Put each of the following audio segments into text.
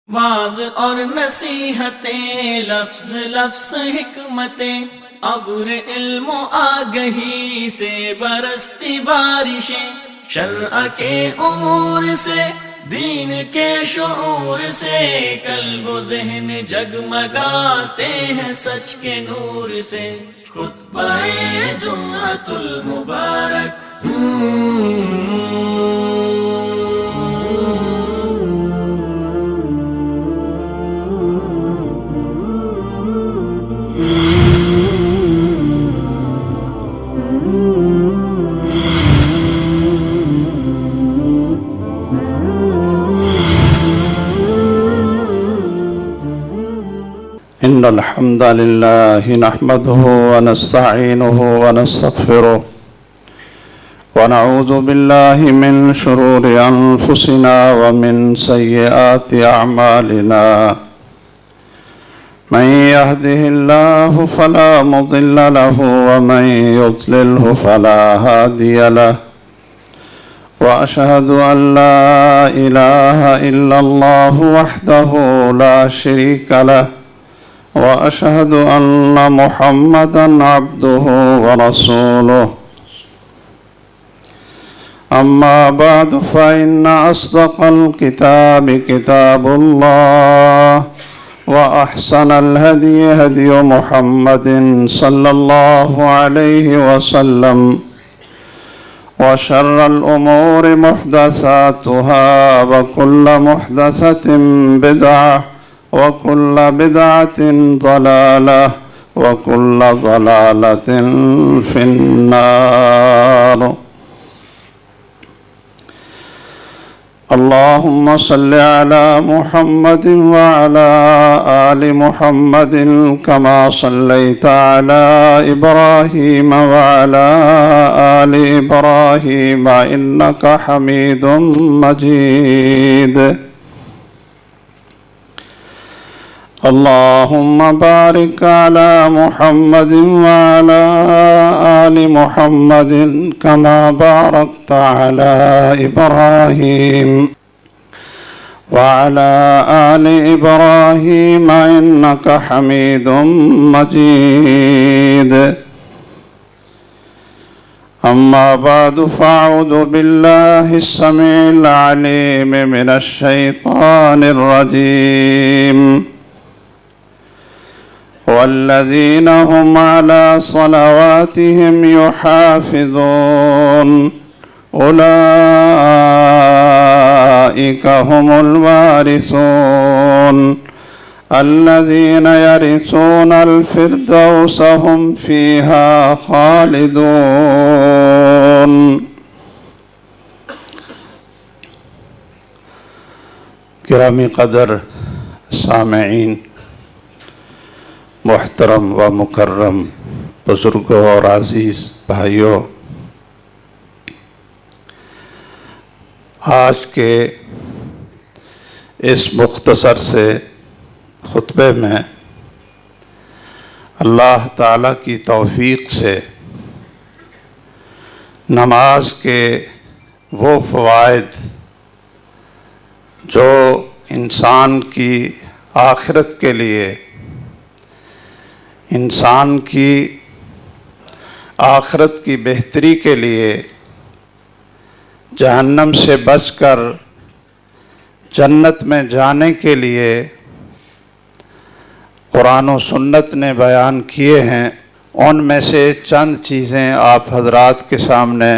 Was اور نصیحتیں، لفظ لفظ حکمتیں، ابر علم و آگہی سے برستی بارشیں، شرع کے امور سے، دین کے شعور سے، قلب و ذہن جگمگاتے ہیں سچ کے نور سے۔ خطبہ جمعۃ المبارک، إن الحمد لله نحمده ونستعينه ونستغفره ونعوذ بالله من شرور أنفسنا ومن سيئات أعمالنا من يهده الله فلا مضل له ومن يضلله فلا هادي له وأشهد أن لا إله إلا الله وحده لا شريك له وأشهد أن محمدًا عبده ورسوله أما بعد فإن أصدق الكتاب كتاب الله وأحسن الهدي هدي محمد صلى الله عليه وسلم وشر الأمور محدثاتها وكل محدثة بدعة وكل بدعة ضلالة وكل ضلالة في النار۔ اللهم صل على محمد وعلى آل محمد كما صليت على إبراهيم وعلى آل إبراهيم إنك حميد مجيد۔ اللهم بارك على محمد وعلى آل محمد كما باركت على إبراهيم وعلى آل إبراهيم إنك حميد مجيد۔ أما بعد فأعوذ بالله السميع العليم من الشيطان الرجيم والذين هم على صلواتهم يحافظون أولئك هم الوارثون الذين يرثون الفردوس هم فيها خالدون۔ گرامی قدر سامعین، محترم و مکرم بزرگوں اور عزیز بھائیوں، آج کے اس مختصر سے خطبے میں اللہ تعالیٰ کی توفیق سے نماز کے وہ فوائد جو انسان کی آخرت کے لیے، انسان کی آخرت کی بہتری کے لیے، جہنم سے بچ کر جنت میں جانے کے لیے قرآن و سنت نے بیان کیے ہیں، ان میں سے چند چیزیں آپ حضرات کے سامنے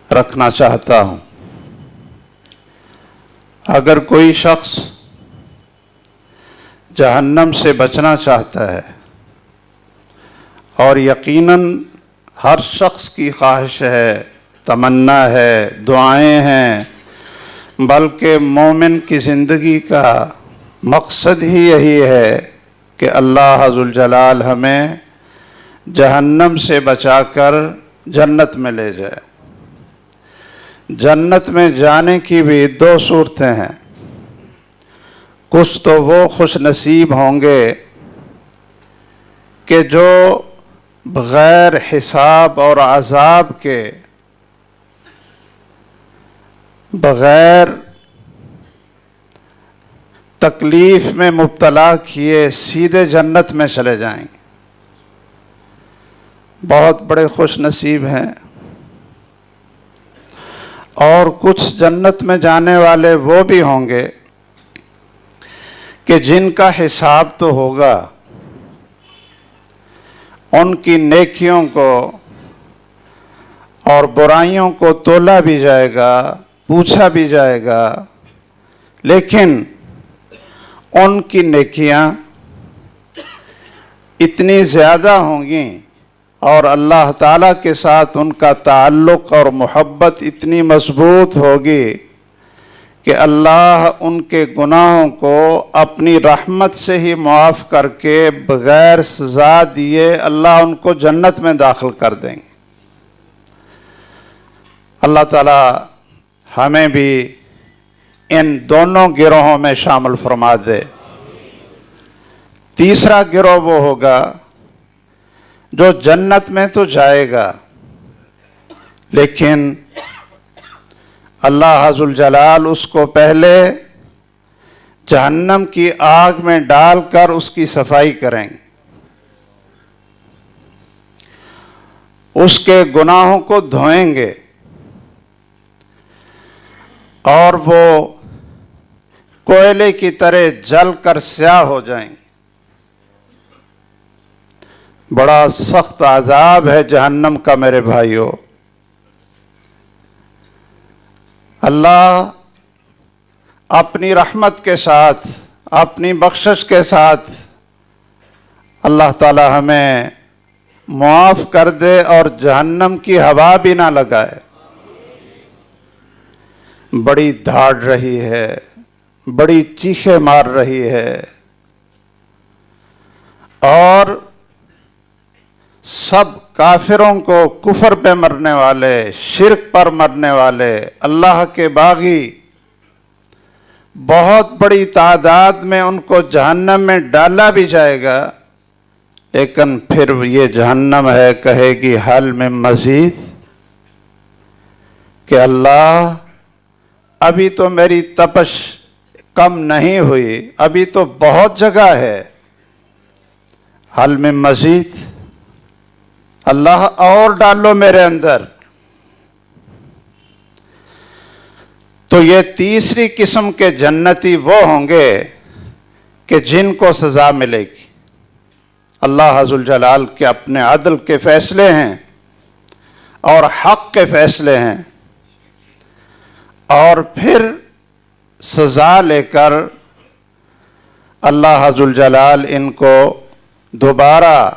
رکھنا چاہتا ہوں۔ اگر کوئی شخص جہنم سے بچنا چاہتا ہے، اور یقیناً ہر شخص کی خواہش ہے، تمنا ہے، دعائیں ہیں، بلکہ مومن کی زندگی کا مقصد ہی یہی ہے کہ اللہ ذوالجلال ہمیں جہنم سے بچا کر جنت میں لے جائے۔ جنت میں جانے کی بھی دو صورتیں ہیں۔ کچھ تو وہ خوش نصیب ہوں گے کہ جو بغیر حساب اور عذاب کے، بغیر تکلیف میں مبتلا کیے سیدھے جنت میں چلے جائیں گے۔ بہت بڑے خوش نصیب ہیں۔ اور کچھ جنت میں جانے والے وہ بھی ہوں گے کہ جن کا حساب تو ہوگا، ان کی نیکیوں کو اور برائیوں کو تولا بھی جائے گا، پوچھا بھی جائے گا، لیکن ان کی نیکیاں اتنی زیادہ ہوں گی اور اللہ تعالیٰ کے ساتھ ان کا تعلق اور محبت اتنی مضبوط ہوگی کہ اللہ ان کے گناہوں کو اپنی رحمت سے ہی معاف کر کے بغیر سزا دیے اللہ ان کو جنت میں داخل کر دیں گے۔ اللہ تعالیٰ ہمیں بھی ان دونوں گروہوں میں شامل فرما دے۔ تیسرا گروہ وہ ہوگا جو جنت میں تو جائے گا، لیکن اللہ عز الجلال اس کو پہلے جہنم کی آگ میں ڈال کر اس کی صفائی کریں گے، اس کے گناہوں کو دھوئیں گے، اور وہ کوئلے کی طرح جل کر سیاہ ہو جائیں گے۔ بڑا سخت عذاب ہے جہنم کا میرے بھائیوں۔ اللہ اپنی رحمت کے ساتھ، اپنی بخشش کے ساتھ اللہ تعالی ہمیں معاف کر دے اور جہنم کی ہوا بھی نہ لگائے۔ بڑی دھاڑ رہی ہے، بڑی چیخیں مار رہی ہے، اور سب کافروں کو، کفر پہ مرنے والے، شرک پر مرنے والے، اللہ کے باغی، بہت بڑی تعداد میں ان کو جہنم میں ڈالا بھی جائے گا، لیکن پھر یہ جہنم ہے کہے گی حل میں مزید، کہ اللہ ابھی تو میری تپش کم نہیں ہوئی، ابھی تو بہت جگہ ہے، حل میں مزید، اللہ اور ڈالو میرے اندر۔ تو یہ تیسری قسم کے جنتی وہ ہوں گے کہ جن کو سزا ملے گی۔ اللہ عز الجلال کے اپنے عدل کے فیصلے ہیں اور حق کے فیصلے ہیں، اور پھر سزا لے کر اللہ عز الجلال ان کو دوبارہ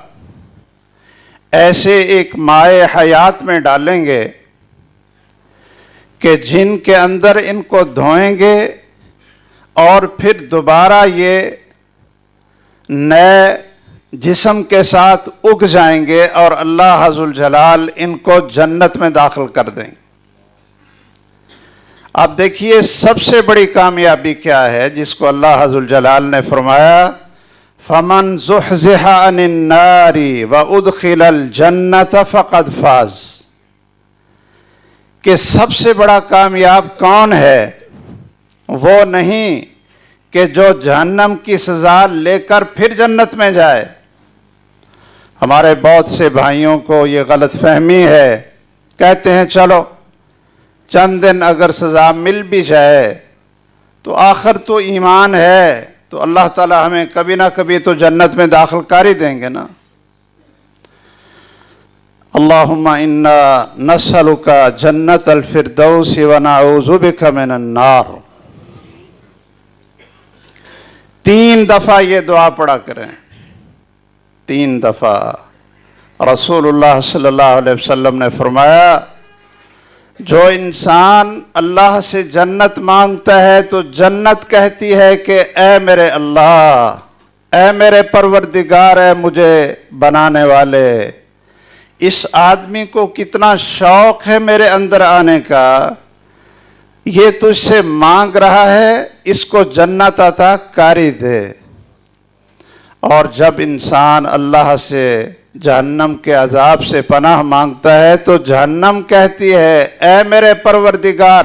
ایسے ایک مائع حیات میں ڈالیں گے کہ جن کے اندر ان کو دھوئیں گے، اور پھر دوبارہ یہ نئے جسم کے ساتھ اگ جائیں گے اور اللہ عز الجلال ان کو جنت میں داخل کر دیں گے۔ اب دیکھیے سب سے بڑی کامیابی کیا ہے جس کو اللہ عز الجلال نے فرمایا فَمَنْ زُحْزِحَ عَنِ النَّارِ وَأُدْخِلَ الْجَنَّةَ فَقَدْ فَازَ، کہ سب سے بڑا کامیاب کون ہے؟ وہ نہیں کہ جو جہنم کی سزا لے کر پھر جنت میں جائے۔ ہمارے بہت سے بھائیوں کو یہ غلط فہمی ہے، کہتے ہیں چلو چند دن اگر سزا مل بھی جائے تو آخر تو ایمان ہے، تو اللہ تعالی ہمیں کبھی نہ کبھی تو جنت میں داخل کر ہی دیں گے نا۔ اللہم انا نسألک جنت الفردوس ونعوذ بک من النار۔ 3 دفعہ یہ دعا پڑھا کریں، 3 دفعہ۔ رسول اللہ صلی اللہ علیہ وسلم نے فرمایا جو انسان اللہ سے جنت مانگتا ہے تو جنت کہتی ہے کہ اے میرے اللہ، اے میرے پروردگار، اے مجھے بنانے والے، اس آدمی کو کتنا شوق ہے میرے اندر آنے کا، یہ تجھ سے مانگ رہا ہے، اس کو جنت عطا کاری دے۔ اور جب انسان اللہ سے جہنم کے عذاب سے پناہ مانگتا ہے تو جہنم کہتی ہے اے میرے پروردگار،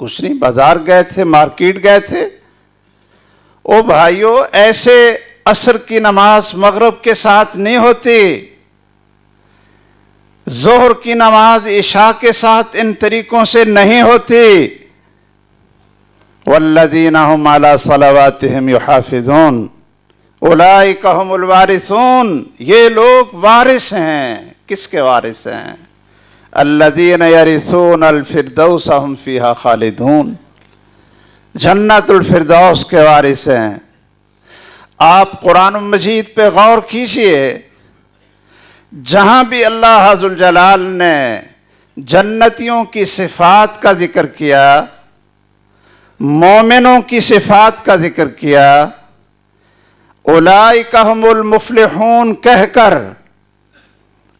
کچھ نہیں، بازار گئے تھے، مارکیٹ گئے تھے۔ او بھائیو، ایسے عصر کی نماز مغرب کے ساتھ نہیں ہوتی، ظہر کی نماز عشاء کے ساتھ ان طریقوں سے نہیں ہوتی۔ والذین هم علی صلواتهم یحافظون اولئک هم الوارثون، یہ لوگ وارث ہیں۔ کس کے وارث ہیں؟ الذین یرثون الفردوس هم فیہا خالدون، جنت الفردوس کے وارث ہیں۔ آپ قرآن مجید پہ غور کیجئے، جہاں بھی اللہ ذوالجلال نے جنتیوں کی صفات کا ذکر کیا، مومنوں کی صفات کا ذکر کیا، اولئک هم المفلحون کہہ کر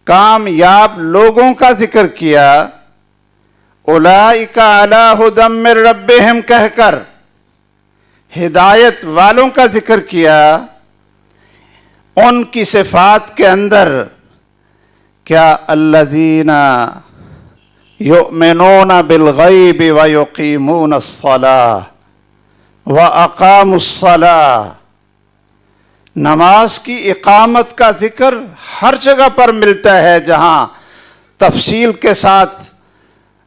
کامیاب لوگوں کا ذکر کیا، اولئک علی ھدی من ربہم کہہ کر ہدایت والوں کا ذکر کیا، ان کی صفات کے اندر کیا الذین یؤمنون بالغیب ویقیمون الصلاۃ واقاموا الصلاۃ، نماز کی اقامت کا ذکر ہر جگہ پر ملتا ہے جہاں تفصیل کے ساتھ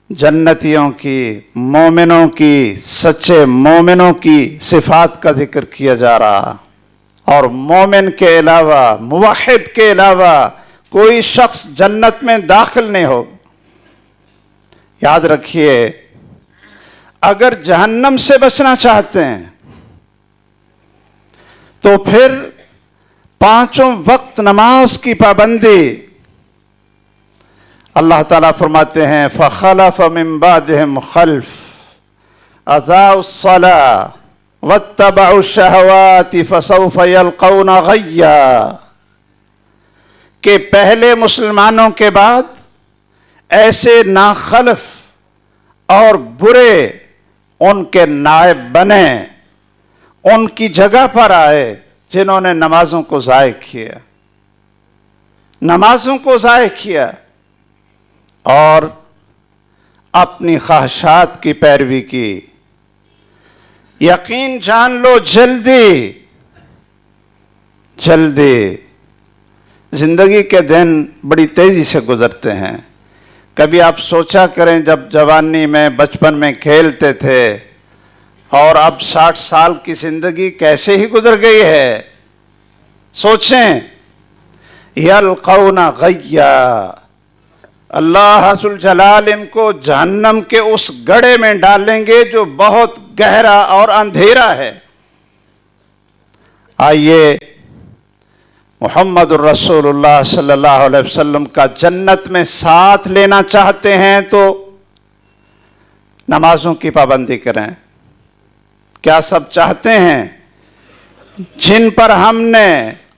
جنتیوں کی، مومنوں کی، سچے مومنوں کی صفات کا ذکر کیا جا رہا۔ اور مومن کے علاوہ، موحد کے علاوہ کوئی شخص جنت میں داخل نہیں ہو۔ یاد رکھیے، اگر جہنم سے بچنا چاہتے ہیں تو پھر 5 وقت نماز کی پابندی۔ اللہ تعالیٰ فرماتے ہیں فَخَلَفَ مِن بَعْدِهِمْ خَلْفٌ أَضَاعُوا الصَّلَاةَ وَاتَّبَعُوا الشَّهَوَاتِ فَسَوْفَ يَلْقَوْنَ غَيًّا، کہ پہلے مسلمانوں کے بعد ایسے ناخلف اور برے ان کے نائب بنے، ان کی جگہ پر آئے جنہوں نے نمازوں کو ضائع کیا، نمازوں کو ضائع کیا اور اپنی خواہشات کی پیروی کی۔ یقین جان لو، جلدی جلدی زندگی کے دن بڑی تیزی سے گزرتے ہیں۔ کبھی آپ سوچا کریں، جب جوانی میں، بچپن میں کھیلتے تھے اور اب 60 سال کی زندگی کیسے ہی گزر گئی ہے۔ سوچیں، یلقون غیا، اللہ ذوالجلال ان کو جہنم کے اس گڑھے میں ڈالیں گے جو بہت گہرا اور اندھیرا ہے۔ آئیے محمد الرسول اللہ صلی اللہ علیہ وسلم کا جنت میں ساتھ لینا چاہتے ہیں تو نمازوں کی پابندی کریں۔ کیا سب چاہتے ہیں؟ جن پر ہم نے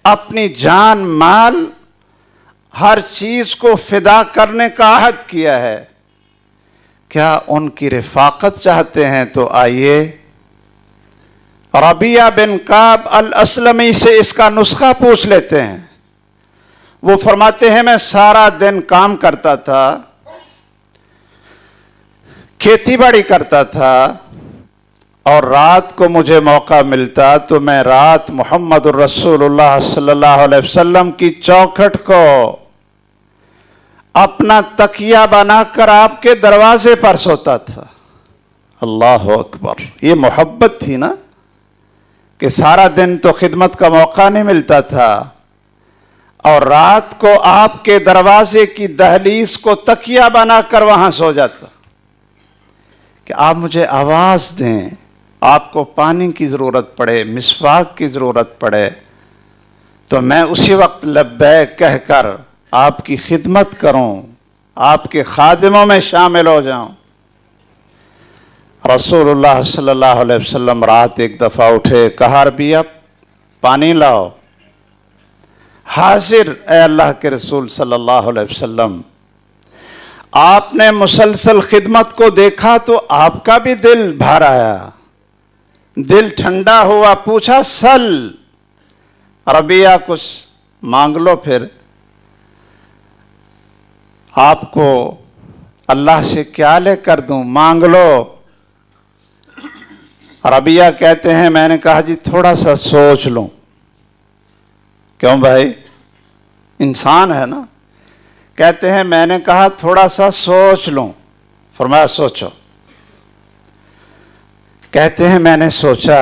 اپنی جان، مال، ہر چیز کو فدا کرنے کا عہد کیا ہے، کیا ان کی رفاقت چاہتے ہیں؟ تو آئیے ربیعہ بن کعب الاسلمی سے اس کا نسخہ پوچھ لیتے ہیں۔ وہ فرماتے ہیں میں سارا دن کام کرتا تھا، کھیتی باڑی کرتا تھا، اور رات کو مجھے موقع ملتا تو میں رات محمد الرسول اللہ صلی اللہ علیہ وسلم کی چوکھٹ کو اپنا تکیہ بنا کر آپ کے دروازے پر سوتا تھا۔ اللہ اکبر، یہ محبت تھی نا، کہ سارا دن تو خدمت کا موقع نہیں ملتا تھا اور رات کو آپ کے دروازے کی دہلیز کو تکیہ بنا کر وہاں سو جاتا کہ آپ مجھے آواز دیں، آپ کو پانی کی ضرورت پڑے، مسواک کی ضرورت پڑے تو میں اسی وقت لبیک کہہ کر آپ کی خدمت کروں، آپ کے خادموں میں شامل ہو جاؤں۔ رسول اللہ صلی اللہ علیہ وسلم رات ایک دفعہ اٹھے، کہا ربیعہ پانی لاؤ۔ حاضر اے اللہ کے رسول صلی اللہ علیہ وسلم، آپ نے مسلسل خدمت کو دیکھا تو آپ کا بھی دل بھر آیا، دل ٹھنڈا ہوا، پوچھا سل ربیعہ کچھ مانگ لو، پھر آپ کو اللہ سے کیا لے کر دوں، مانگ لو۔ ربیہ کہتے ہیں میں نے کہا جی تھوڑا سا سوچ لوں. کیوں بھائی؟ انسان ہے نا. کہتے ہیں میں نے کہا تھوڑا سا سوچ لوں. فرمایا سوچو. کہتے ہیں میں نے سوچا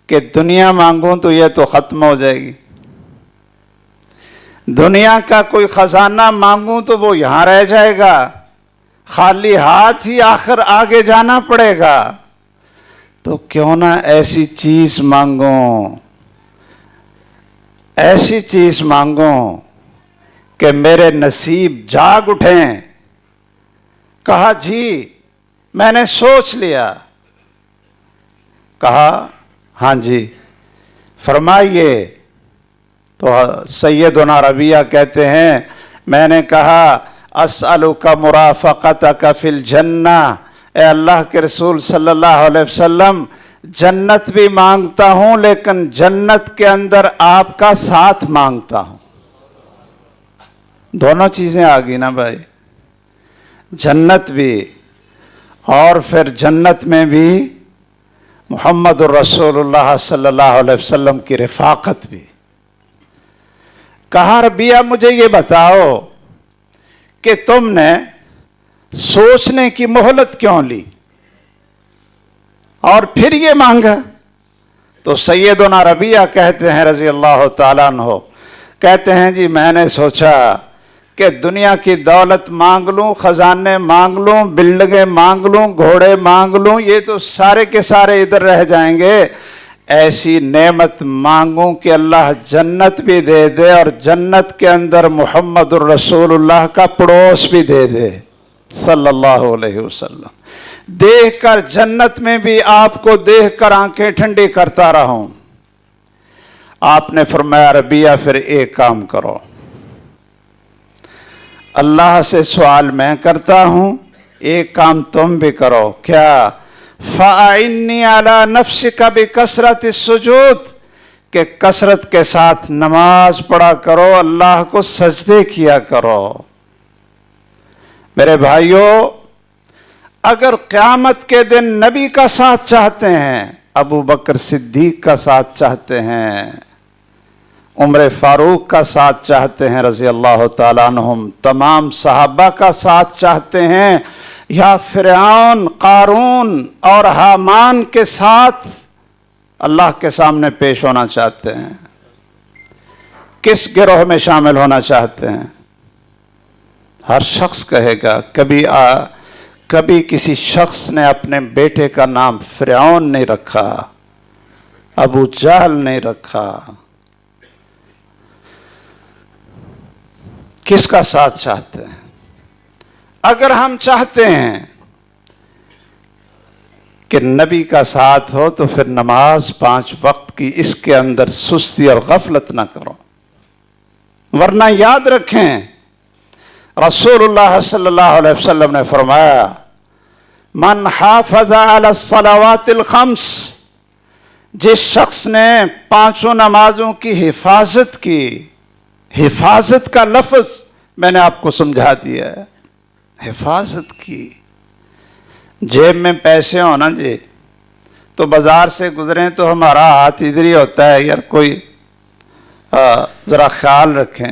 کہ دنیا مانگوں تو یہ تو ختم ہو جائے گی، دنیا کا کوئی خزانہ مانگوں تو وہ یہاں رہ جائے گا، خالی ہاتھ ہی آخر آگے جانا پڑے گا. تو کیوں نہ ایسی چیز مانگوں، ایسی چیز مانگوں کہ میرے نصیب جاگ اٹھیں. کہا جی میں نے سوچ لیا. کہا ہاں جی فرمائیے. تو سیدنا ربیہ کہتے ہیں میں نے کہا اسألک مرافقتک فی الجنہ، اے اللہ کے رسول صلی اللہ علیہ وسلم جنت بھی مانگتا ہوں لیکن جنت کے اندر آپ کا ساتھ مانگتا ہوں. دونوں چیزیں آ گئی نا بھائی، جنت بھی اور پھر جنت میں بھی محمد الرسول اللہ صلی اللہ علیہ وسلم کی رفاقت بھی. کہا ربیہ مجھے یہ بتاؤ کہ تم نے سوچنے کی مہلت کیوں لی اور پھر یہ مانگا؟ تو سیدنا ربیہ کہتے ہیں رضی اللہ تعالیٰ عنہ، کہتے ہیں جی میں نے سوچا کہ دنیا کی دولت مانگ لوں، خزانے مانگ لوں، بلڈنگیں مانگ لوں، گھوڑے مانگ لوں، یہ تو سارے کے سارے ادھر رہ جائیں گے. ایسی نعمت مانگوں کہ اللہ جنت بھی دے دے اور جنت کے اندر محمد الرسول اللہ کا پڑوس بھی دے دے صلی اللہ علیہ وسلم. دیکھ کر جنت میں بھی آپ کو دیکھ کر آنکھیں ٹھنڈی کرتا رہوں. آپ نے فرمایا ربیہ پھر ایک کام کرو، اللہ سے سوال میں کرتا ہوں، ایک کام تم بھی کرو. کیا؟ فَأَعِنِّي عَلَى نَفْسِكَ بِكَثْرَةِ السُّجُودِ، کہ کثرت کے ساتھ نماز پڑھا کرو، اللہ کو سجدے کیا کرو. میرے بھائیوں، اگر قیامت کے دن نبی کا ساتھ چاہتے ہیں، ابو بکر صدیق کا ساتھ چاہتے ہیں، عمر فاروق کا ساتھ چاہتے ہیں رضی اللہ تعالیٰ عنہم، تمام صحابہ کا ساتھ چاہتے ہیں، یا فرعون، قارون اور حامان کے ساتھ اللہ کے سامنے پیش ہونا چاہتے ہیں، کس گروہ میں شامل ہونا چاہتے ہیں؟ ہر شخص کہے گا کبھی کسی شخص نے اپنے بیٹے کا نام فرعون نہیں رکھا، ابو جہل نہیں رکھا. کس کا ساتھ چاہتے ہیں؟ اگر ہم چاہتے ہیں کہ نبی کا ساتھ ہو تو پھر نماز 5 وقت کی اس کے اندر سستی اور غفلت نہ کرو. ورنہ یاد رکھیں رسول اللہ صلی اللہ علیہ وسلم نے فرمایا من حافظ علی الصلوات الخمس، جس شخص نے 5 نمازوں کی حفاظت کی. حفاظت کا لفظ میں نے آپ کو سمجھا دیا ہے، حفاظت کی. جیب میں پیسے ہونا جی تو بازار سے گزریں تو ہمارا ہاتھ ادھر ہی ہوتا ہے، یار کوئی ذرا خیال رکھیں.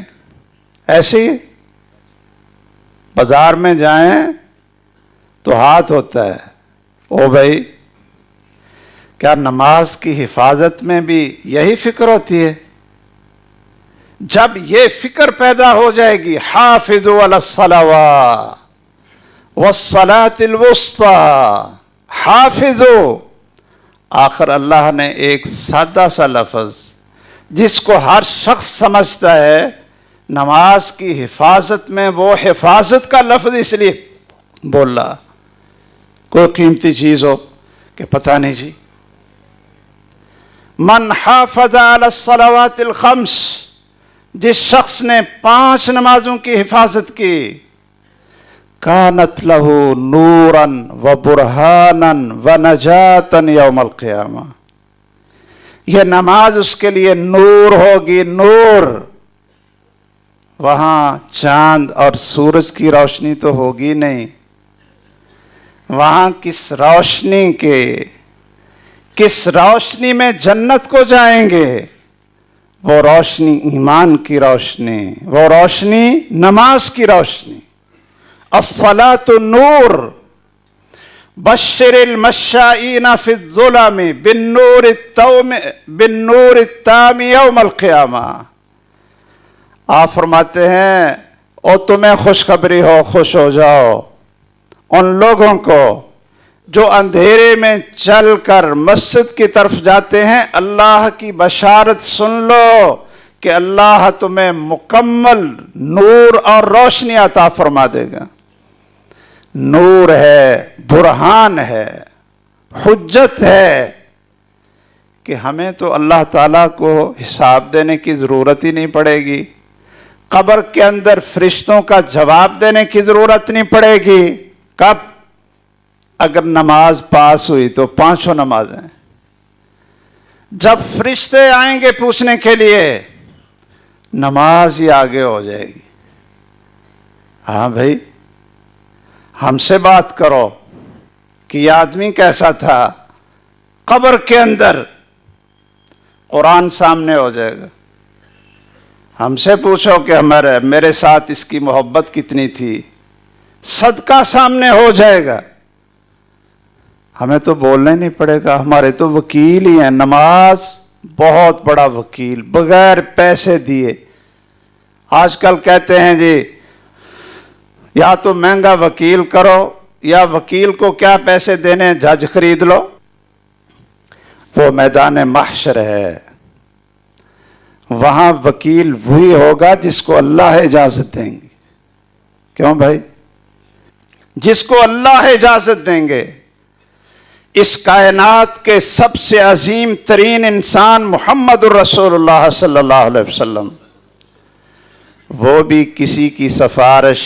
ایسے ہی بازار میں جائیں تو ہاتھ ہوتا ہے. او بھائی، کیا نماز کی حفاظت میں بھی یہی فکر ہوتی ہے؟ جب یہ فکر پیدا ہو جائے گی حافظوا علی الصلوات والصلاۃ الوسطی، حافظو، آخر اللہ نے ایک سادہ سا لفظ جس کو ہر شخص سمجھتا ہے، نماز کی حفاظت میں وہ حفاظت کا لفظ اس لیے بولا. کوئی قیمتی چیز ہو کہ پتہ نہیں جی. من حافظ علی الصلوات الخمس، جس شخص نے 5 نمازوں کی حفاظت کی، کانت لہ نورا و برہانا و نجاتا یوم القیامہ، یہ نماز اس کے لیے نور ہوگی. نور، وہاں چاند اور سورج کی روشنی تو ہوگی نہیں، وہاں کس روشنی کے کس روشنی میں جنت کو جائیں گے؟ وہ روشنی ایمان کی روشنی، وہ روشنی نماز کی روشنی۔ الصلاۃ نور، بشر المشائین فی الظلم بالنور التام یوم القیامہ۔ آپ فرماتے ہیں او تمہیں خوشخبری ہو، خوش ہو جاؤ ان لوگوں کو جو اندھیرے میں چل کر مسجد کی طرف جاتے ہیں، اللہ کی بشارت سن لو کہ اللہ تمہیں مکمل نور اور روشنی عطا فرما دے گا۔ نور ہے، برہان ہے، حجت ہے کہ ہمیں تو اللہ تعالیٰ کو حساب دینے کی ضرورت ہی نہیں پڑے گی، قبر کے اندر فرشتوں کا جواب دینے کی ضرورت نہیں پڑے گی۔ کب؟ اگر نماز پاس ہوئی تو 5 نمازیں، جب فرشتے آئیں گے پوچھنے کے لیے نماز ہی آگے ہو جائے گی۔ ہاں بھائی ہم سے بات کرو کہ یہ آدمی کیسا تھا، قبر کے اندر قرآن سامنے ہو جائے گا۔ ہم سے پوچھو کہ میرے ساتھ اس کی محبت کتنی تھی، صدقہ سامنے ہو جائے گا۔ ہمیں تو بولنا ہی نہیں پڑے گا، ہمارے تو وکیل ہی ہیں۔ نماز بہت بڑا وکیل، بغیر پیسے دیے۔ آج کل کہتے ہیں جی یا تو مہنگا وکیل کرو یا وکیل کو کیا پیسے دینے، جج خرید لو۔ وہ میدان محشر ہے، وہاں وکیل وہی ہوگا جس کو اللہ اجازت دیں گے۔ کیوں بھائی؟ جس کو اللہ اجازت دیں گے۔ اس کائنات کے سب سے عظیم ترین انسان محمد الرسول اللہ صلی اللہ علیہ وسلم، وہ بھی کسی کی سفارش،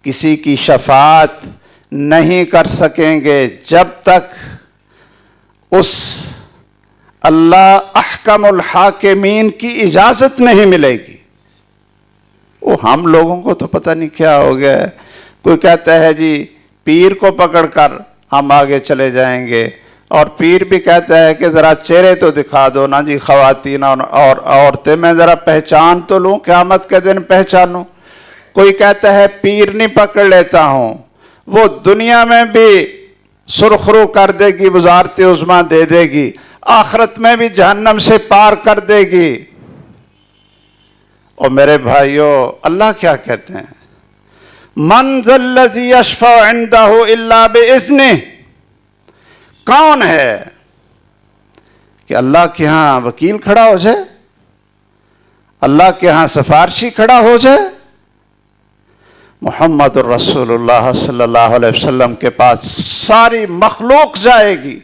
کسی کی شفاعت نہیں کر سکیں گے جب تک اس اللہ احکم الحاکمین کی اجازت نہیں ملے گی۔ وہ ہم لوگوں کو تو پتہ نہیں کیا ہو گیا ہے، کوئی کہتا ہے جی پیر کو پکڑ کر ہم آگے چلے جائیں گے، اور پیر بھی کہتا ہے کہ ذرا چہرے تو دکھا دو نا جی خواتین اور عورتیں، میں ذرا پہچان تو لوں، قیامت کے دن پہچانوں۔ کوئی کہتا ہے پیر نہیں پکڑ لیتا ہوں، وہ دنیا میں بھی سرخرو کر دے گی، وزارت عظمیٰ دے دے گی، آخرت میں بھی جہنم سے پار کر دے گی۔ اور میرے بھائیوں اللہ کیا کہتے ہیں؟ من ذا الذی یشفع عندہ الا باذنہ۔ کون ہے کہ اللہ کے ہاں وکیل کھڑا ہو جائے، اللہ کے ہاں سفارشی کھڑا ہو جائے؟ محمد الرسول اللہ صلی اللہ علیہ وسلم کے پاس ساری مخلوق جائے گی۔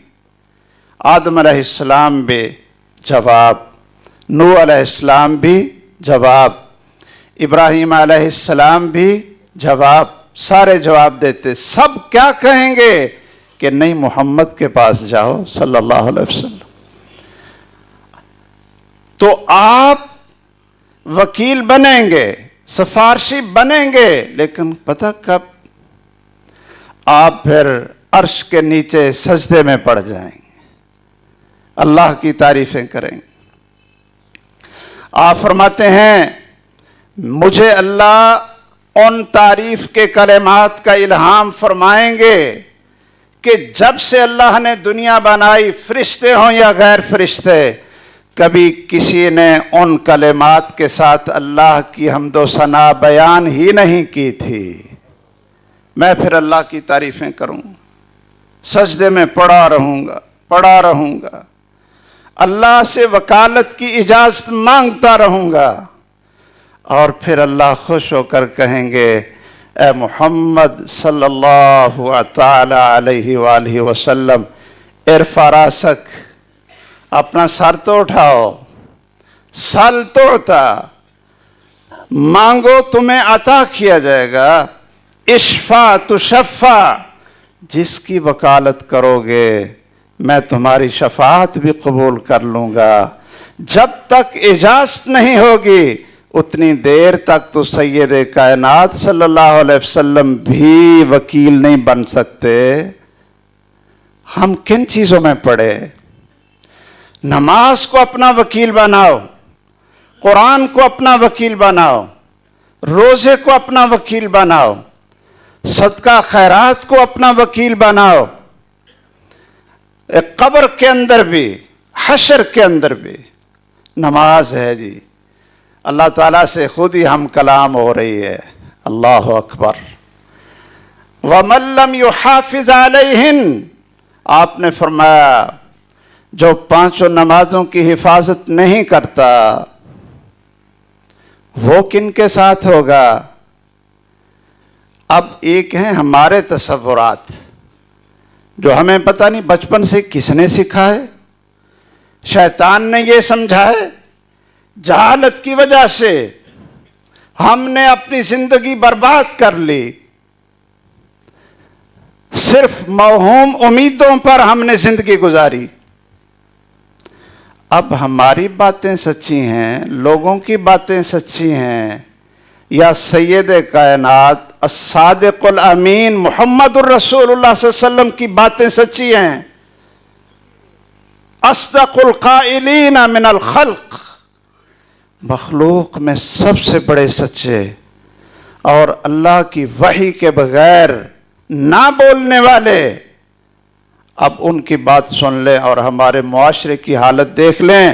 آدم علیہ السلام بھی جواب، نوح علیہ السلام بھی جواب، ابراہیم علیہ السلام بھی جواب، سارے جواب دیتے۔ سب کیا کہیں گے کہ نہیں محمد کے پاس جاؤ صلی اللہ علیہ وسلم۔ تو آپ وکیل بنیں گے، سفارشی بنیں گے، لیکن پتہ کب؟ آپ پھر عرش کے نیچے سجدے میں پڑ جائیں گے، اللہ کی تعریفیں کریں گے۔ آپ فرماتے ہیں مجھے اللہ ان تعریف کے کلمات کا الہام فرمائیں گے کہ جب سے اللہ نے دنیا بنائی، فرشتے ہوں یا غیر فرشتے، کبھی کسی نے ان کلمات کے ساتھ اللہ کی حمد و ثنا بیان ہی نہیں کی تھی۔ میں پھر اللہ کی تعریفیں کروں، سجدے میں پڑا رہوں گا، اللہ سے وکالت کی اجازت مانگتا رہوں گا، اور پھر اللہ خوش ہو کر کہیں گے اے محمد صلی اللہ تعالی علیہ وآلہ وسلم ارفع راسک، اپنا سر تو اٹھاؤ، سل تو عطا، مانگو تمہیں عطا کیا جائے گا، اشفع تشفع، جس کی وکالت کرو گے میں تمہاری شفاعت بھی قبول کر لوں گا۔ جب تک اجازت نہیں ہوگی اتنی دیر تک تو سید کائنات صلی اللہ علیہ وسلم بھی وکیل نہیں بن سکتے۔ ہم کن چیزوں میں پڑے؟ نماز کو اپنا وکیل بناؤ، قرآن کو اپنا وکیل بناؤ، روزے کو اپنا وکیل بناؤ، صدقہ خیرات کو اپنا وکیل بناؤ، قبر کے اندر بھی حشر کے اندر بھی نماز ہے جی۔ اللہ تعالیٰ سے خود ہی ہم کلام ہو رہی ہے، اللہ اکبر۔ وَمَن لَّمْ يُحَافِظْ عَلَيْهِنَّ، آپ نے فرمایا جو پانچوں نمازوں کی حفاظت نہیں کرتا وہ کن کے ساتھ ہوگا؟ اب ایک ہیں ہمارے تصورات جو ہمیں پتہ نہیں بچپن سے کس نے سکھائے، شیطان نے یہ سمجھائے، جہالت کی وجہ سے ہم نے اپنی زندگی برباد کر لی، صرف موہوم امیدوں پر ہم نے زندگی گزاری۔ اب ہماری باتیں سچی ہیں، لوگوں کی باتیں سچی ہیں، یا سید کائنات الصادق الامین محمد الرسول اللہ صلی اللہ علیہ وسلم کی باتیں سچی ہیں؟ اصدق القائلین من الخلق، مخلوق میں سب سے بڑے سچے اور اللہ کی وحی کے بغیر نہ بولنے والے، اب ان کی بات سن لیں اور ہمارے معاشرے کی حالت دیکھ لیں۔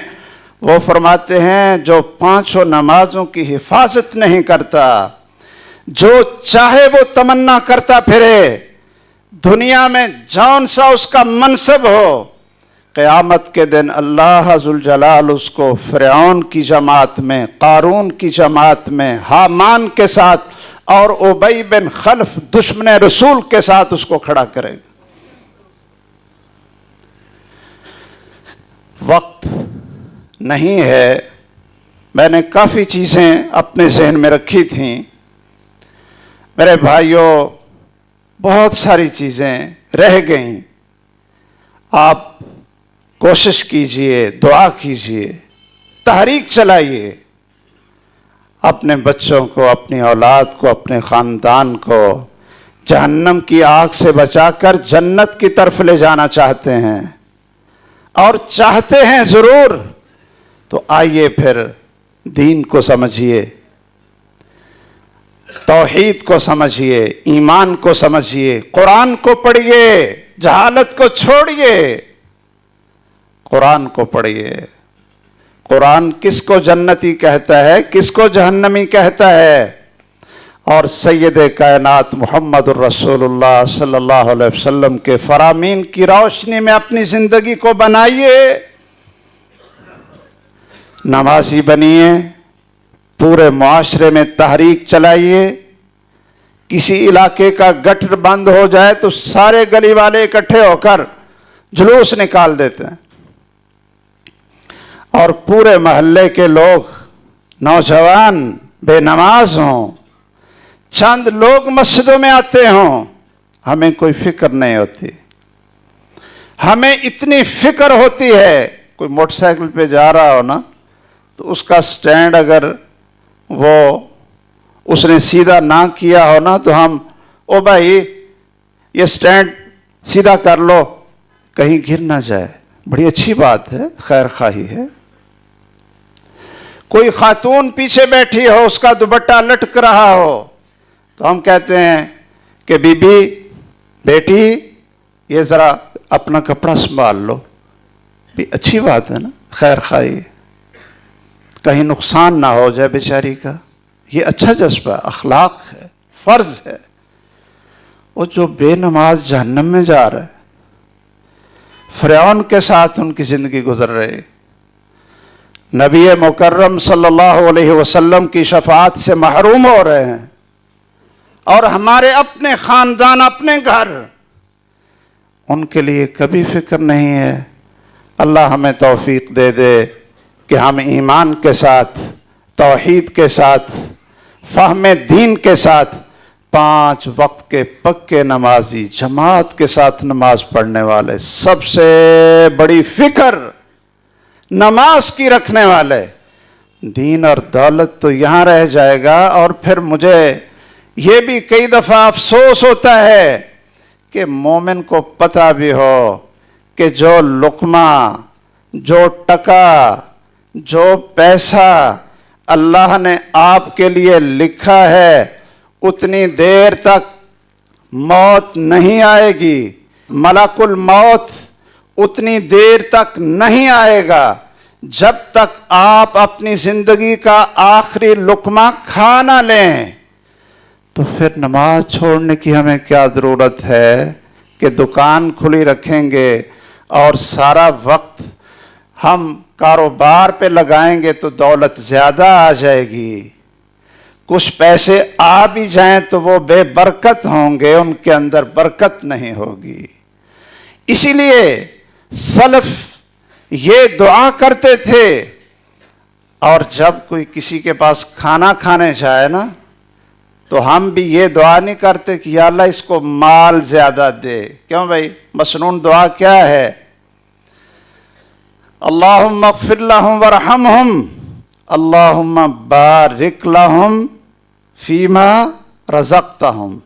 وہ فرماتے ہیں جو پانچوں نمازوں کی حفاظت نہیں کرتا، جو چاہے وہ تمنا کرتا پھرے، دنیا میں جون سا اس کا منصب ہو، قیامت کے دن اللہ ذوالجلال اس کو فرعون کی جماعت میں، قارون کی جماعت میں، حامان کے ساتھ اور ابی بن خلف دشمن رسول کے ساتھ اس کو کھڑا کرے گا۔ وقت نہیں ہے، میں نے کافی چیزیں اپنے ذہن میں رکھی تھیں میرے بھائیوں، بہت ساری چیزیں رہ گئیں۔ آپ کوشش کیجئے، دعا کیجئے، تحریک چلائیے، اپنے بچوں کو، اپنی اولاد کو، اپنے خاندان کو جہنم کی آگ سے بچا کر جنت کی طرف لے جانا چاہتے ہیں، اور چاہتے ہیں ضرور، تو آئیے پھر دین کو سمجھیے، توحید کو سمجھیے، ایمان کو سمجھیے، قرآن کو پڑھیے، جہالت کو چھوڑیے، قرآن کو پڑھیے۔ قرآن کس کو جنتی کہتا ہے، کس کو جہنمی کہتا ہے؟ اور سید کائنات محمد الرسول اللہ صلی اللہ علیہ وسلم کے فرامین کی روشنی میں اپنی زندگی کو بنائیے، نمازی بنیے، پورے معاشرے میں تحریک چلائیے۔ کسی علاقے کا گٹر بند ہو جائے تو سارے گلی والے اکٹھے ہو کر جلوس نکال دیتے ہیں، اور پورے محلے کے لوگ، نوجوان بے نماز ہوں، چند لوگ مسجدوں میں آتے ہوں، ہمیں کوئی فکر نہیں ہوتی۔ ہمیں اتنی فکر ہوتی ہے، کوئی موٹر سائیکل پہ جا رہا ہو نا تو اس کا سٹینڈ اگر اس نے سیدھا نہ کیا ہو نا تو ہم، او بھائی یہ سٹینڈ سیدھا کر لو کہیں گر نہ جائے، بڑی اچھی بات ہے، خیر خواہی ہے۔ کوئی خاتون پیچھے بیٹھی ہو، اس کا دوپٹہ لٹک رہا ہو تو ہم کہتے ہیں کہ بی بی، بیٹی یہ ذرا اپنا کپڑا سنبھال لو، بھی اچھی بات ہے نا، خیر خواہی، کہیں نقصان نہ ہو جائے بیچاری کا، یہ اچھا جذبہ، اخلاق ہے، فرض ہے۔ وہ جو بے نماز جہنم میں جا رہا ہے، فرعون کے ساتھ ان کی زندگی گزر رہی، نبی مکرم صلی اللہ علیہ وسلم کی شفاعت سے محروم ہو رہے ہیں، اور ہمارے اپنے خاندان، اپنے گھر، ان کے لیے کبھی فکر نہیں ہے۔ اللہ ہمیں توفیق دے دے کہ ہم ایمان کے ساتھ، توحید کے ساتھ، فہم دین کے ساتھ 5 وقت کے پکے نمازی، جماعت کے ساتھ نماز پڑھنے والے، سب سے بڑی فکر نماز کی رکھنے والے، دین اور دولت تو یہاں رہ جائے گا۔ اور پھر مجھے یہ بھی کئی دفعہ افسوس ہوتا ہے کہ مومن کو پتہ بھی ہو کہ جو لقمہ، جو ٹکا، جو پیسہ اللہ نے آپ کے لیے لکھا ہے اتنی دیر تک موت نہیں آئے گی، ملک الموت اتنی دیر تک نہیں آئے گا جب تک آپ اپنی زندگی کا آخری لقمہ کھا نہ لیں۔ تو پھر نماز چھوڑنے کی ہمیں کیا ضرورت ہے کہ دکان کھلی رکھیں گے اور سارا وقت ہم کاروبار پہ لگائیں گے تو دولت زیادہ آ جائے گی، کچھ پیسے آ بھی جائیں تو وہ بے برکت ہوں گے، ان کے اندر برکت نہیں ہوگی۔ اسی لیے سلف یہ دعا کرتے تھے، اور جب کوئی کسی کے پاس کھانا کھانے جائے نا تو ہم بھی یہ دعا نہیں کرتے کہ یا اللہ اس کو مال زیادہ دے۔ کیوں بھائی؟ مسنون دعا کیا ہے؟ اللہم اغفر لہم ورحمہم، اللہم بارک لہم فیما رزقتہم۔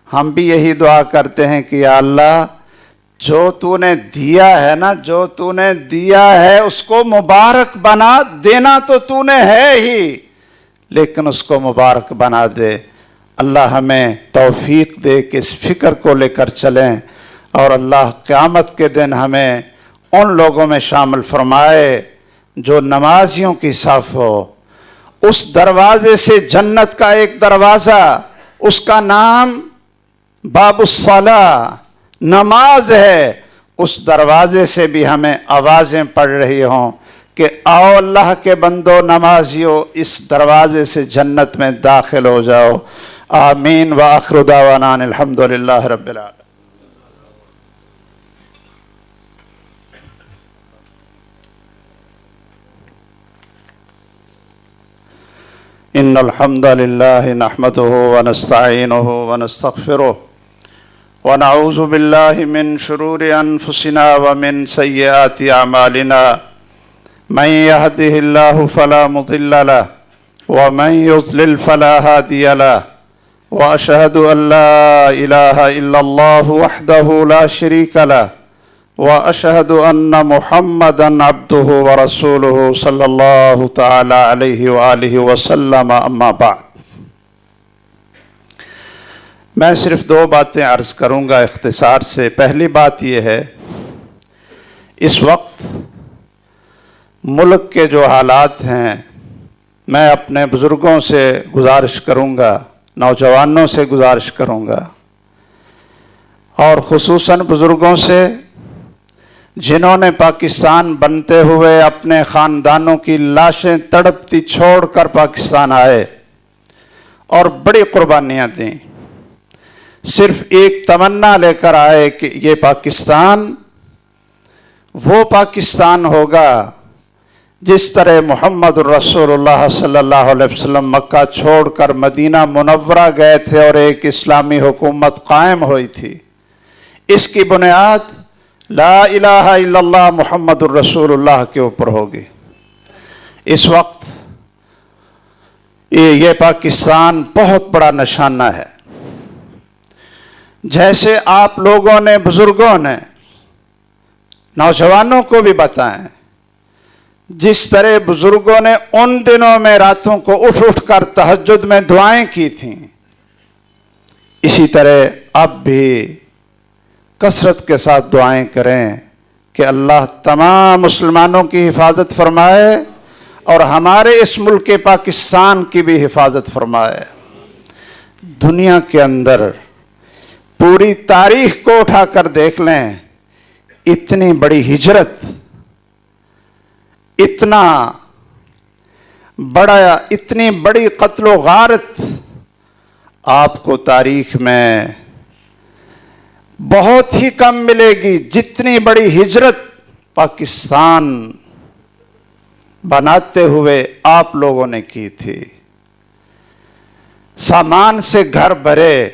ہم بھی یہی دعا کرتے ہیں کہ یا اللہ جو تو نے دیا ہے نا، جو تو نے دیا ہے اس کو مبارک بنا، دینا تو تو نے ہے ہی لیکن اس کو مبارک بنا دے۔ اللہ ہمیں توفیق دے کہ اس فکر کو لے کر چلیں، اور اللہ قیامت کے دن ہمیں ان لوگوں میں شامل فرمائے جو نمازیوں کی صف ہو۔ اس دروازے سے جنت کا ایک دروازہ، اس کا نام باب الصلاۃ نماز ہے، اس دروازے سے بھی ہمیں آوازیں پڑ رہی ہوں کہ آؤ اللہ کے بندو نمازیو، اس دروازے سے جنت میں داخل ہو جاؤ۔ آمین وآخر دعوانا ان الحمدللہ رب العالمین۔ ان الحمد للہ نحمده ونستعینه ونستغفره ونعوذ باللہ من شرور انفسنا ومن سیئات اعمالنا، من يهده اللہ فلا مضل له ومن يضلل فلا هادی له، واشهد ان لا الہ الا اللہ وحده لا شریک له، واشهد ان محمدا عبده ورسوله صلی اللہ تعالی علیہ وآلہ وسلم، اما بعد۔ میں صرف دو باتیں عرض کروں گا اختصار سے۔ پہلی بات یہ ہے، اس وقت ملک کے جو حالات ہیں، میں اپنے بزرگوں سے گزارش کروں گا، نوجوانوں سے گزارش کروں گا، اور خصوصاً بزرگوں سے جنہوں نے پاکستان بنتے ہوئے اپنے خاندانوں کی لاشیں تڑپتی چھوڑ کر پاکستان آئے اور بڑی قربانیاں دیں، صرف ایک تمنا لے کر آئے کہ یہ پاکستان وہ پاکستان ہوگا جس طرح محمد الرسول اللہ صلی اللہ علیہ وسلم مکہ چھوڑ کر مدینہ منورہ گئے تھے اور ایک اسلامی حکومت قائم ہوئی تھی۔ اس کی بنیاد لا الہ الا اللہ محمد الرسول اللہ کے اوپر ہوگی۔ اس وقت یہ پاکستان بہت بڑا نشانہ ہے۔ جیسے آپ لوگوں نے، بزرگوں نے نوجوانوں کو بھی بتائیں، جس طرح بزرگوں نے ان دنوں میں راتوں کو اٹھ اٹھ کر تہجد میں دعائیں کی تھیں، اسی طرح اب بھی کثرت کے ساتھ دعائیں کریں کہ اللہ تمام مسلمانوں کی حفاظت فرمائے اور ہمارے اس ملک پاکستان کی بھی حفاظت فرمائے۔ دنیا کے اندر پوری تاریخ کو اٹھا کر دیکھ لیں، اتنی بڑی ہجرت، اتنی بڑی قتل و غارت آپ کو تاریخ میں بہت ہی کم ملے گی، جتنی بڑی ہجرت پاکستان بناتے ہوئے آپ لوگوں نے کی تھی۔ سامان سے گھر بھرے،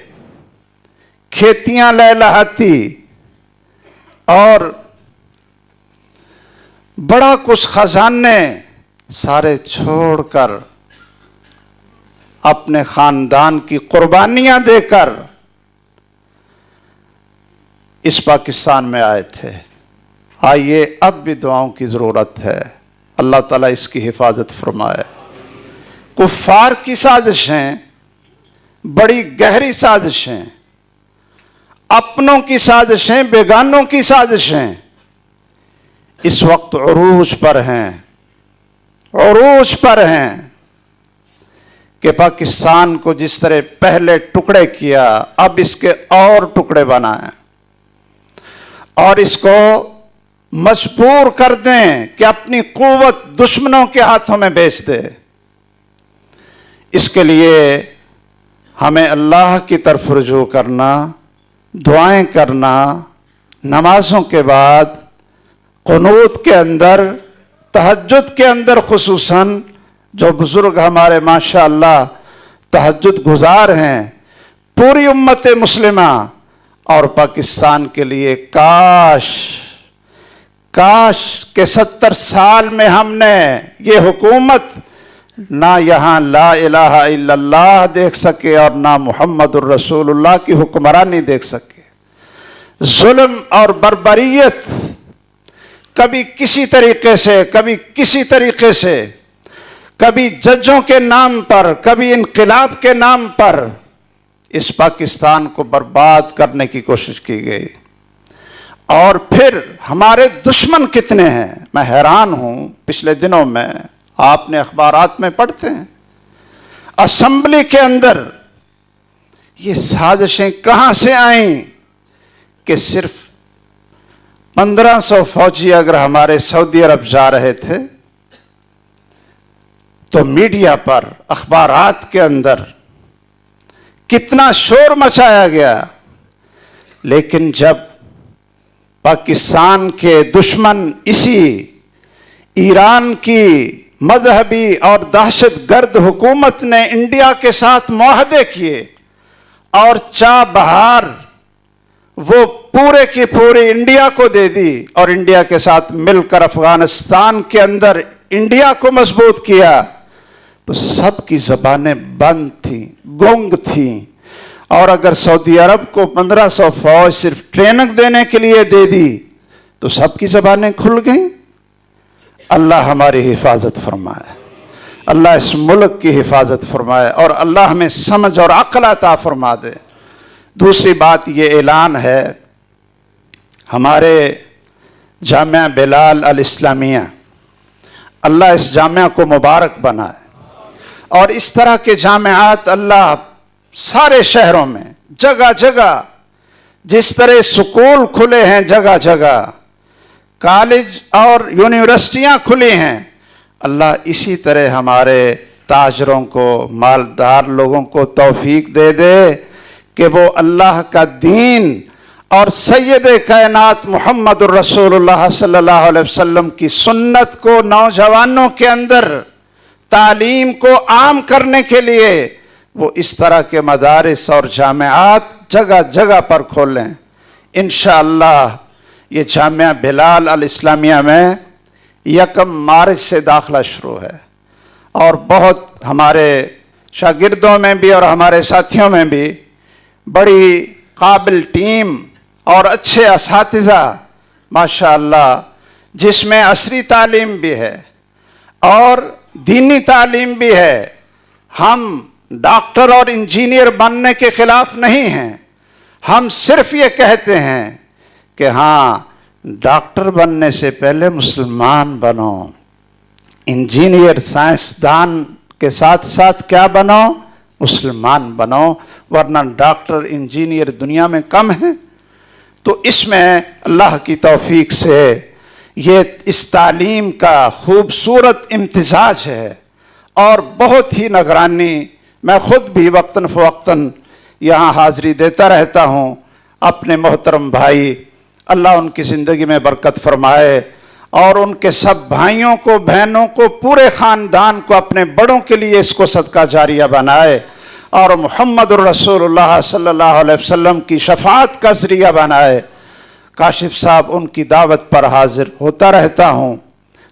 کھیتیاں لہلہاتی اور بڑا کچھ خزانے سارے چھوڑ کر اپنے خاندان کی قربانیاں دے کر اس پاکستان میں آئے تھے۔ آئیے اب بھی دعاؤں کی ضرورت ہے، اللہ تعالیٰ اس کی حفاظت فرمائے۔ کفار کی سازشیں بڑی گہری سازشیں، اپنوں کی سازشیں، بیگانوں کی سازشیں اس وقت عروج پر ہیں، عروج پر ہیں کہ پاکستان کو جس طرح پہلے ٹکڑے کیا اب اس کے اور ٹکڑے بنائیں اور اس کو مجبور کر دیں کہ اپنی قوت دشمنوں کے ہاتھوں میں بیچ دے۔ اس کے لیے ہمیں اللہ کی طرف رجوع کرنا، دعائیں کرنا، نمازوں کے بعد قنوت کے اندر، تہجد کے اندر خصوصاً جو بزرگ ہمارے ماشاءاللہ تہجد گزار ہیں، پوری امت مسلمہ اور پاکستان کے لیے کاش کہ 70 سال میں ہم نے یہ حکومت نہ یہاں لا الہ الا اللہ دیکھ سکے اور نہ محمد الرسول اللہ کی حکمرانی دیکھ سکے۔ ظلم اور بربریت کبھی کسی طریقے سے، کبھی کسی طریقے سے، کبھی ججوں کے نام پر، کبھی انقلاب کے نام پر اس پاکستان کو برباد کرنے کی کوشش کی گئی۔ اور پھر ہمارے دشمن کتنے ہیں، میں حیران ہوں۔ پچھلے دنوں میں آپ نے اخبارات میں پڑھتے ہیں، اسمبلی کے اندر یہ سازشیں کہاں سے آئیں کہ صرف 1500 فوجی اگر ہمارے سعودی عرب جا رہے تھے تو میڈیا پر، اخبارات کے اندر کتنا شور مچایا گیا، لیکن جب پاکستان کے دشمن اسی ایران کی مذہبی اور دہشت گرد حکومت نے انڈیا کے ساتھ معاہدے کیے اور چاہ بہار وہ پورے کی پوری انڈیا کو دے دی اور انڈیا کے ساتھ مل کر افغانستان کے اندر انڈیا کو مضبوط کیا، تو سب کی زبانیں بند تھیں، گنگ تھیں۔ اور اگر سعودی عرب کو 1500 فوج صرف ٹریننگ دینے کے لیے دے دی تو سب کی زبانیں کھل گئیں۔ اللہ ہماری حفاظت فرمائے، اللہ اس ملک کی حفاظت فرمائے اور اللہ ہمیں سمجھ اور عقل عطا فرما دے۔ دوسری بات یہ اعلان ہے، ہمارے جامعہ بلال الاسلامیہ، اللہ اس جامعہ کو مبارک بنائے اور اس طرح کے جامعات اللہ سارے شہروں میں جگہ جگہ، جس طرح سکول کھلے ہیں جگہ جگہ، کالج اور یونیورسٹیاں کھلی ہیں، اللہ اسی طرح ہمارے تاجروں کو، مالدار لوگوں کو توفیق دے دے کہ وہ اللہ کا دین اور سید کائنات محمد الرسول اللہ صلی اللہ علیہ وسلم کی سنت کو نوجوانوں کے اندر تعلیم کو عام کرنے کے لیے وہ اس طرح کے مدارس اور جامعات جگہ جگہ پر کھولیں۔ انشاءاللہ یہ جامعہ بلال الاسلامیہ میں 1 مارچ سے داخلہ شروع ہے اور بہت ہمارے شاگردوں میں بھی اور ہمارے ساتھیوں میں بھی بڑی قابل ٹیم اور اچھے اساتذہ ماشاءاللہ، جس میں عصری تعلیم بھی ہے اور دینی تعلیم بھی ہے۔ ہم ڈاکٹر اور انجینئر بننے کے خلاف نہیں ہیں، ہم صرف یہ کہتے ہیں کہ ہاں، ڈاکٹر بننے سے پہلے مسلمان بنو، انجینئر سائنسدان کے ساتھ ساتھ کیا بنو؟ مسلمان بنو، ورنہ ڈاکٹر انجینئر دنیا میں کم ہیں۔ تو اس میں اللہ کی توفیق سے یہ اس تعلیم کا خوبصورت امتزاج ہے اور بہت ہی نگرانی، میں خود بھی وقتاً فوقتاً یہاں حاضری دیتا رہتا ہوں۔ اپنے محترم بھائی، اللہ ان کی زندگی میں برکت فرمائے اور ان کے سب بھائیوں کو، بہنوں کو، پورے خاندان کو، اپنے بڑوں کے لیے اس کو صدقہ جاریہ بنائے اور محمد الرسول اللہ صلی اللہ علیہ وسلم کی شفاعت کا ذریعہ بنائے۔ کاشف صاحب ان کی دعوت پر حاضر ہوتا رہتا ہوں،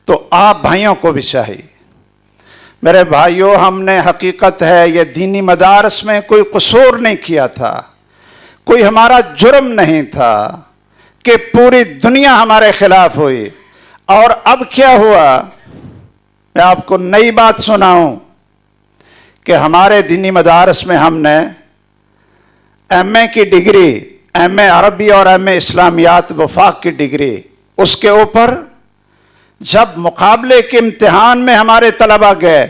تو آپ بھائیوں کو بھی چاہیے، میرے بھائیوں، ہم نے حقیقت ہے یہ دینی مدارس میں کوئی قصور نہیں کیا تھا، کوئی ہمارا جرم نہیں تھا کہ پوری دنیا ہمارے خلاف ہوئی. اور اب کیا ہوا؟ میں آپ کو نئی بات سناؤں کہ ہمارے دینی مدارس میں ہم نے ایم اے کی ڈگری، ایم اے عربی اور ایم اے اسلامیات وفاق کی ڈگری، اس کے اوپر جب مقابلے کے امتحان میں ہمارے طلبہ گئے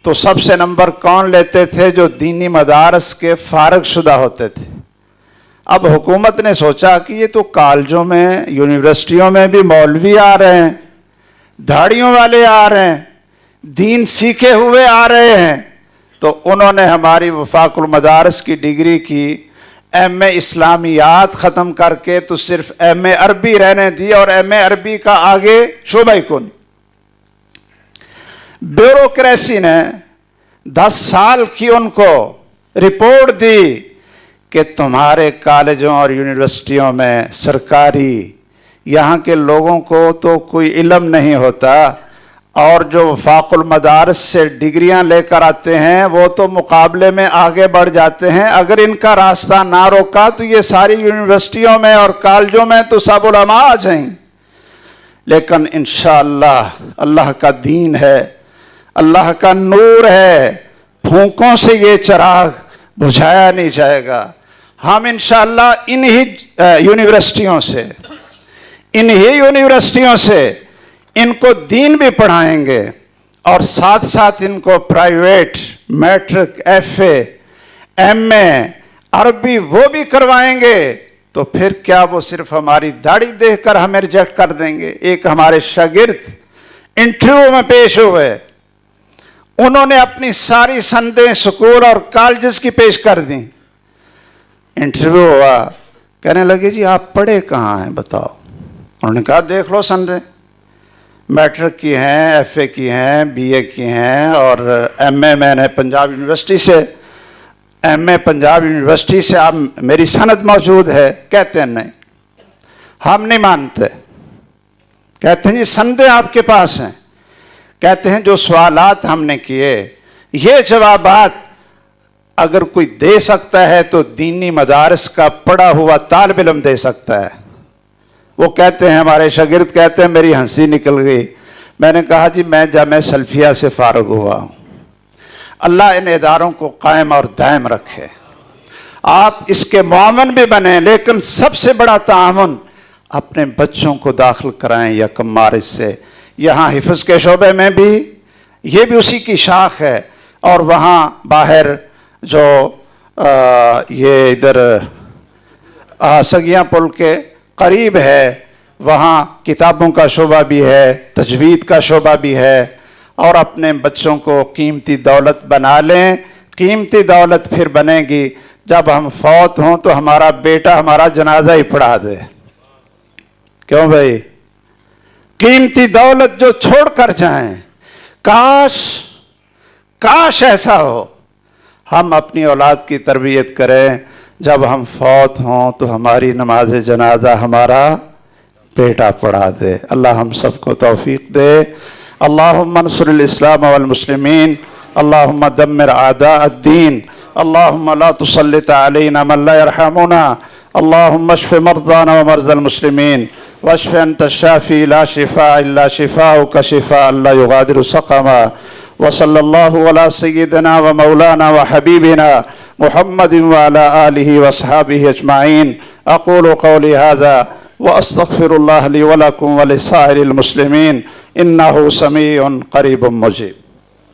تو سب سے نمبر کون لیتے تھے؟ جو دینی مدارس کے فارغ شدہ ہوتے تھے. اب حکومت نے سوچا کہ یہ تو کالجوں میں، یونیورسٹیوں میں بھی مولوی آ رہے ہیں، دھاڑیوں والے آ رہے ہیں، دین سیکھے ہوئے آ رہے ہیں، تو انہوں نے ہماری وفاق المدارس کی ڈگری کی، ایم اے اسلامیات ختم کر کے تو صرف ایم اے عربی رہنے دی، اور ایم اے عربی کا آگے شعبہ کن. بیوروکریسی نے 10 سال کی ان کو رپورٹ دی کہ تمہارے کالجوں اور یونیورسٹیوں میں سرکاری یہاں کے لوگوں کو تو کوئی علم نہیں ہوتا، اور جو وفاق المدارس سے ڈگریاں لے کر آتے ہیں وہ تو مقابلے میں آگے بڑھ جاتے ہیں. اگر ان کا راستہ نہ روکا تو یہ ساری یونیورسٹیوں میں اور کالجوں میں تو سب علماء آ جائیں. لیکن انشاءاللہ اللہ کا دین ہے، اللہ کا نور ہے، پھونکوں سے یہ چراغ بجھایا نہیں جائے گا. ہم انشاءاللہ انہی یونیورسٹیوں سے ان کو دین بھی پڑھائیں گے، اور ساتھ ساتھ ان کو private matric, F A, M A Arabi وہ بھی کروائیں گے. تو پھر کیا وہ صرف ہماری داڑھی دیکھ کر ہمیں ریجیکٹ کر دیں گے؟ ایک ہمارے شاگرد انٹرویو میں پیش ہوئے، انہوں نے اپنی ساری سندیں سکول اور کالجز کی پیش کر دیں. انٹرویو ہوا، کہنے لگے جی آپ پڑھے کہاں ہیں بتاؤ؟ انہوں نے کہا دیکھ لو سندیں، میٹرک کی ہیں، ایف اے کی ہیں، بی اے کی ہیں، اور ایم اے میں نے پنجاب یونیورسٹی سے، ایم اے پنجاب یونیورسٹی سے آپ میری سند موجود ہے. کہتے ہیں نہیں، ہم نہیں مانتے. کہتے ہیں جی سندیں آپ کے پاس ہیں. کہتے ہیں جو سوالات ہم نے کیے یہ جوابات اگر کوئی دے سکتا ہے تو دینی مدارس کا پڑھا ہوا طالب علم دے سکتا ہے. وہ کہتے ہیں، ہمارے شاگرد کہتے ہیں، میری ہنسی نکل گئی. میں نے کہا جی میں جامعہ سلفیہ سے فارغ ہوا ہوں. اللہ ان اداروں کو قائم اور دائم رکھے. آپ اس کے معاون بھی بنیں، لیکن سب سے بڑا تعاون اپنے بچوں کو داخل کرائیں یکم مارچ سے. یہاں حفظ کے شعبے میں بھی یہ بھی اسی کی شاخ ہے، اور وہاں باہر جو یہ ادھر سگیاں پل کے قریب ہے وہاں کتابوں کا شعبہ بھی ہے، تجوید کا شعبہ بھی ہے. اور اپنے بچوں کو قیمتی دولت بنا لیں. قیمتی دولت پھر بنے گی جب ہم فوت ہوں تو ہمارا بیٹا ہمارا جنازہ ہی پڑھا دے. کیوں بھائی؟ قیمتی دولت جو چھوڑ کر جائیں، کاش ایسا ہو. ہم اپنی اولاد کی تربیت کریں، جب ہم فوت ہوں تو ہماری نماز جنازہ ہمارا بیٹا پڑھا دے. اللہ ہم سب کو توفیق دے. اللہم انصر الاسلام والمسلمین، اللہم دمر اعداء الدین، اللہم لا تسلط علینا من لا یرحمنا، اللہم اشف مرضانا ومرضى المسلمین، واشف انت الشافی لا شفاء الا شفاؤک شفاء لا یغادر سقما. وصلی اللہ علی سیدنا و مولانا و حبیبنا محمد وعلى آلہ واصحابہ اجمعین. اقول قولی هذا واستغفر اللہ لی ولکم ولسائر المسلمین انہ سمیع قریب مجیب.